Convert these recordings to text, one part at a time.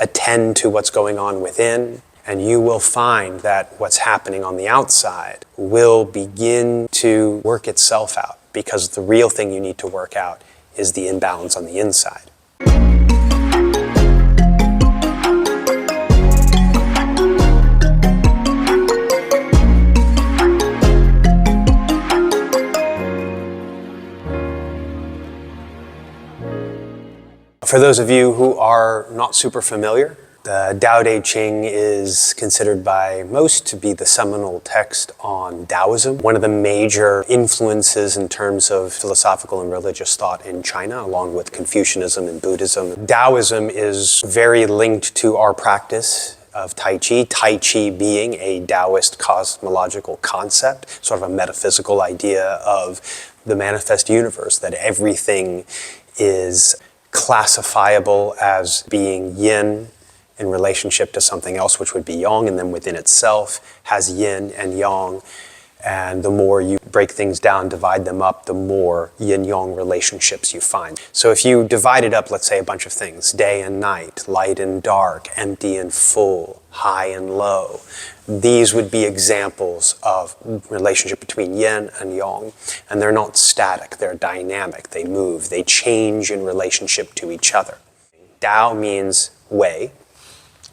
attend to what's going on within, and you will find that what's happening on the outside will begin to work itself out, because the real thing you need to work out is the imbalance on the inside. For those of you who are not super familiar, the Tao Te Ching is considered by most to be the seminal text on Taoism, one of the major influences in terms of philosophical and religious thought in China, along with Confucianism and Buddhism. Taoism is very linked to our practice of Tai Chi, Tai Chi being a Daoist cosmological concept, sort of a metaphysical idea of the manifest universe, that everything is classifiable as being yin in relationship to something else, which would be yang, and then within itself has yin and yang. And the more you break things down, divide them up, the more yin-yang relationships you find. So if you divided up, let's say, a bunch of things, day and night, light and dark, empty and full, high and low, these would be examples of relationship between yin and yang. And they're not static, they're dynamic, they move, they change in relationship to each other. Tao means way,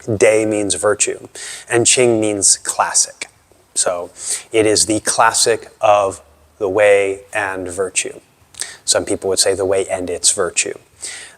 Dai means virtue, and Ching means classic. So it is the classic of the way and virtue. Some people would say the way and its virtue.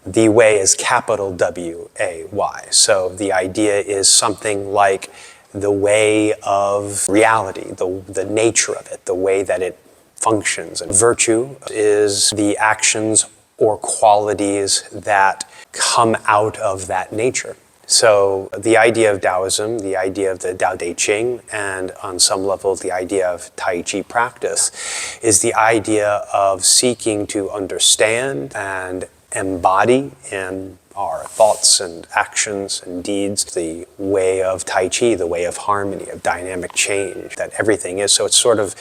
The way is capital W-A-Y. So the idea is something like the way of reality, the nature of it, the way that it functions. And virtue is the actions or qualities that come out of that nature. So the idea of Taoism, the idea of the Tao Te Ching, and on some level the idea of Tai Chi practice is the idea of seeking to understand and embody in our thoughts and actions and deeds the way of Tai Chi, the way of harmony, of dynamic change, that everything is. So it's sort of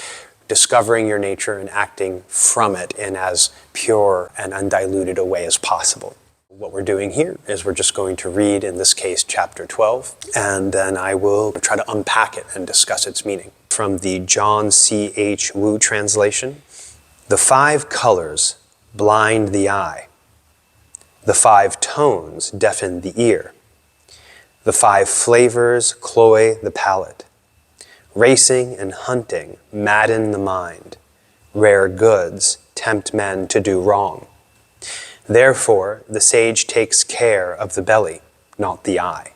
discovering your nature and acting from it in as pure and undiluted a way as possible. What we're doing here is we're just going to read, in this case, chapter 12, and then I will try to unpack it and discuss its meaning. From the John C.H. Wu translation, "The 5 colors blind the eye. The 5 tones deafen the ear. The 5 flavors cloy the palate. Racing and hunting madden the mind. Rare goods tempt men to do wrong. Therefore, the sage takes care of the belly, not the eye.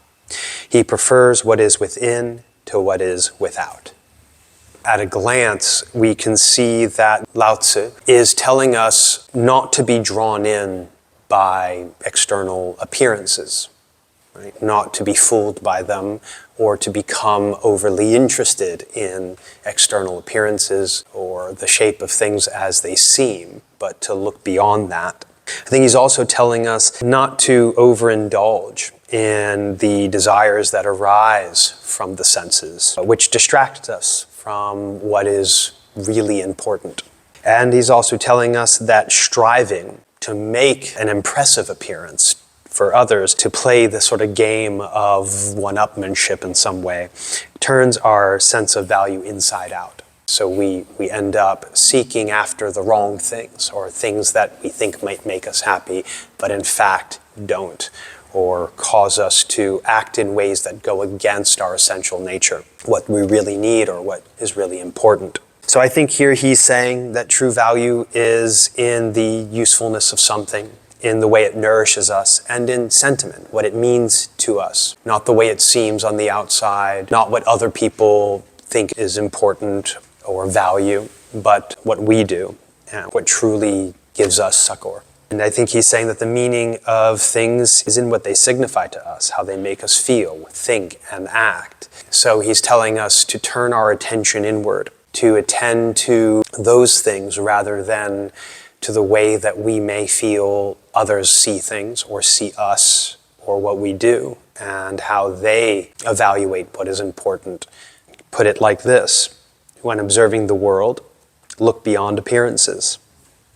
He prefers what is within to what is without." At a glance, we can see that Lao Tzu is telling us not to be drawn in by external appearances, right? Not to be fooled by them or to become overly interested in external appearances or the shape of things as they seem, but to look beyond that. I think he's also telling us not to overindulge in the desires that arise from the senses, which distract us from what is really important. And he's also telling us that striving to make an impressive appearance for others, to play the sort of game of one-upmanship in some way, turns our sense of value inside out. So we end up seeking after the wrong things, or things that we think might make us happy, but in fact don't, or cause us to act in ways that go against our essential nature, what we really need or what is really important. So I think here he's saying that true value is in the usefulness of something, in the way it nourishes us, and in sentiment, what it means to us, not the way it seems on the outside, not what other people think is important or value, but what we do and what truly gives us succor. And I think he's saying that the meaning of things is in what they signify to us, how they make us feel, think, and act. So he's telling us to turn our attention inward, to attend to those things rather than to the way that we may feel others see things or see us or what we do, and how they evaluate what is important. Put it like this: when observing the world, look beyond appearances.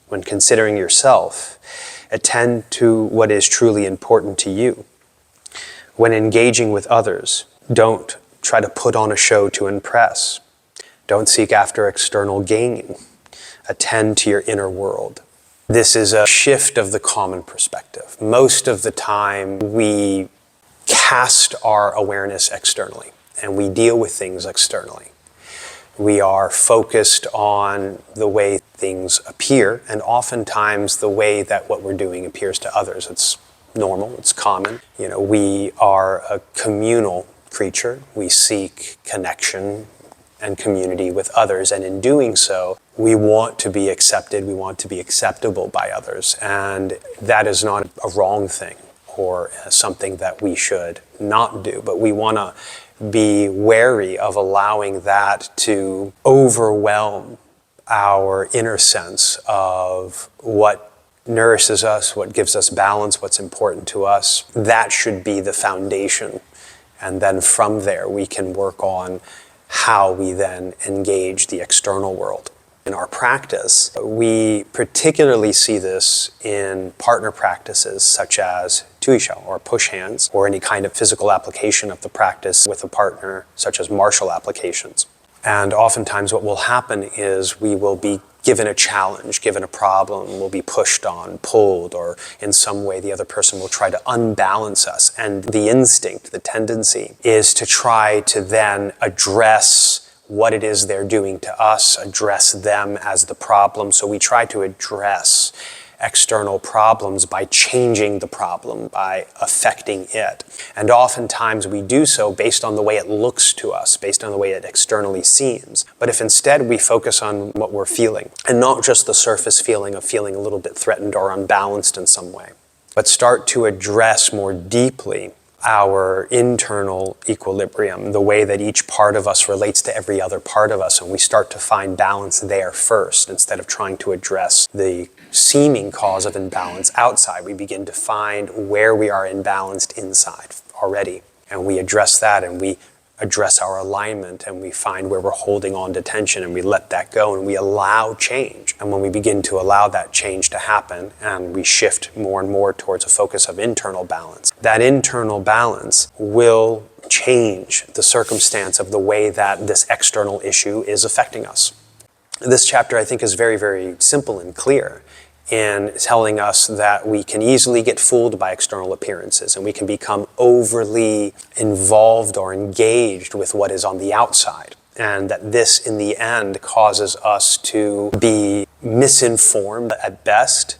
When considering yourself, attend to what is truly important to you. When engaging with others, don't try to put on a show to impress. Don't seek after external gain. Attend to your inner world. This is a shift of the common perspective. Most of the time, we cast our awareness externally, and we deal with things externally. We are focused on the way things appear, and oftentimes the way that what we're doing appears to others. It's normal, it's common. We are a communal creature. We seek connection and community with others, and in doing so, we want to be accepted, we want to be acceptable by others, and that is not a wrong thing or something that we should not do, but we want to be wary of allowing that to overwhelm our inner sense of what nourishes us, what gives us balance, what's important to us. That should be the foundation. And then from there, we can work on how we then engage the external world. In our practice, we particularly see this in partner practices such as tuisha or push hands, or any kind of physical application of the practice with a partner, such as martial applications. And oftentimes what will happen is we will be given a challenge, given a problem, we'll be pushed on, pulled, or in some way the other person will try to unbalance us. And the instinct, the tendency, is to try to then address what it is they're doing to us, address them as the problem. So we try to address external problems by changing the problem, by affecting it. And oftentimes we do so based on the way it looks to us, based on the way it externally seems. But if instead we focus on what we're feeling, and not just the surface feeling of feeling a little bit threatened or unbalanced in some way, but start to address more deeply our internal equilibrium, the way that each part of us relates to every other part of us, and we start to find balance there first, instead of trying to address the seeming cause of imbalance outside. We begin to find where we are imbalanced inside already, and we address that, and we address our alignment, and we find where we're holding on to tension, and we let that go, and we allow change. And when we begin to allow that change to happen, and we shift more and more towards a focus of internal balance, that internal balance will change the circumstance of the way that this external issue is affecting us. This chapter, I think, is very, very simple and clear in telling us that we can easily get fooled by external appearances, and we can become overly involved or engaged with what is on the outside, and that this in the end causes us to be misinformed at best,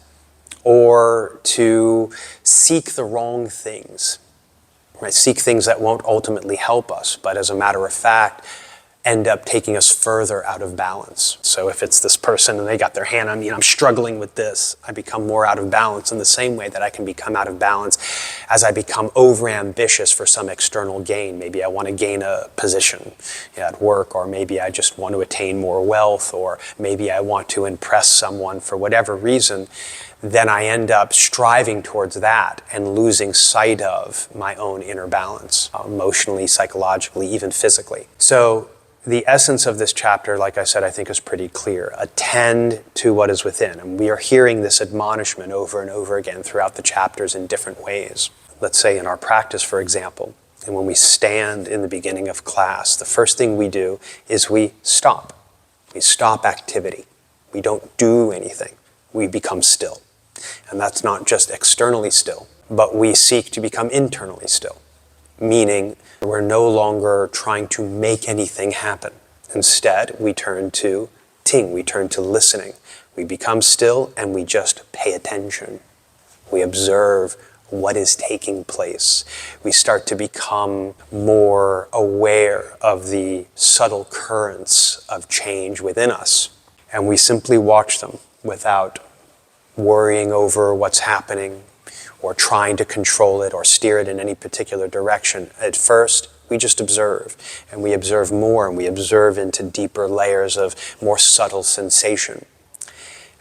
or to seek the wrong things, right? Seek things that won't ultimately help us, but as a matter of fact end up taking us further out of balance. So if it's this person and they got their hand on me and I'm struggling with this, I become more out of balance in the same way that I can become out of balance as I become overambitious for some external gain. Maybe I want to gain a position at work, or maybe I just want to attain more wealth, or maybe I want to impress someone for whatever reason. Then I end up striving towards that and losing sight of my own inner balance, emotionally, psychologically, even physically. So the essence of this chapter, like I said, I think is pretty clear. Attend to what is within. And we are hearing this admonishment over and over again throughout the chapters in different ways. Let's say in our practice, for example, and when we stand in the beginning of class, the first thing we do is we stop. We stop activity. We don't do anything. We become still. And that's not just externally still, but we seek to become internally still, meaning we're no longer trying to make anything happen. Instead, we turn to ting, we turn to listening. We become still and we just pay attention. We observe what is taking place. We start to become more aware of the subtle currents of change within us, and we simply watch them without worrying over what's happening or trying to control it or steer it in any particular direction. At first, we just observe, and we observe more, and we observe into deeper layers of more subtle sensation.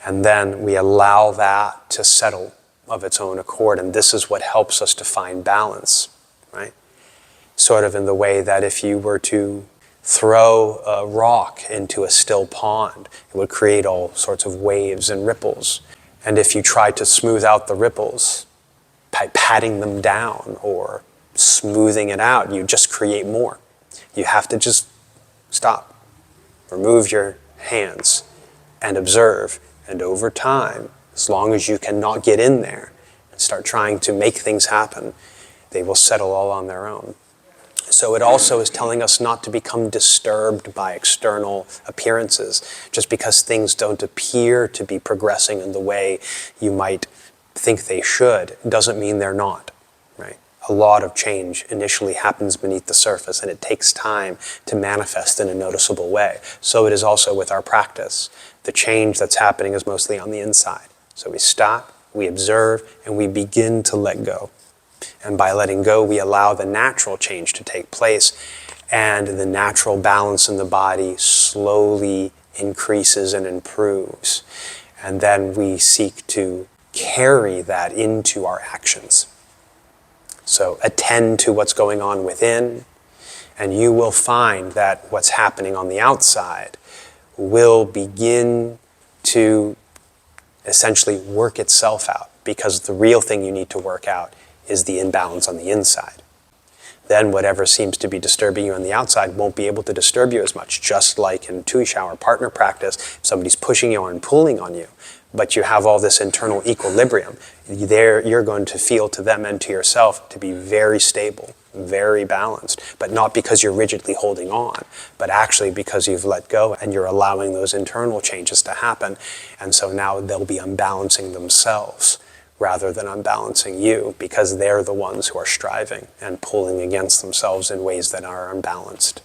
And then we allow that to settle of its own accord, and this is what helps us to find balance, right? Sort of in the way that if you were to throw a rock into a still pond, it would create all sorts of waves and ripples. And if you try to smooth out the ripples by patting them down or smoothing it out, you just create more. You have to just stop, remove your hands, and observe. And over time, as long as you cannot get in there and start trying to make things happen, they will settle all on their own. So it also is telling us not to become disturbed by external appearances. Just because things don't appear to be progressing in the way you might think they should, doesn't mean they're not, right? A lot of change initially happens beneath the surface, and it takes time to manifest in a noticeable way. So it is also with our practice. The change that's happening is mostly on the inside. So we stop, we observe, and we begin to let go. And by letting go, we allow the natural change to take place, and the natural balance in the body slowly increases and improves. And then we seek to carry that into our actions. So attend to what's going on within, and you will find that what's happening on the outside will begin to essentially work itself out, because the real thing you need to work out is the imbalance on the inside. Then whatever seems to be disturbing you on the outside won't be able to disturb you as much, just like in Tui Shao or partner practice, if somebody's pushing you and pulling on you, but you have all this internal equilibrium, you're going to feel to them and to yourself to be very stable, very balanced, but not because you're rigidly holding on, but actually because you've let go and you're allowing those internal changes to happen. And so now they'll be unbalancing themselves rather than unbalancing you, because they're the ones who are striving and pulling against themselves in ways that are unbalanced.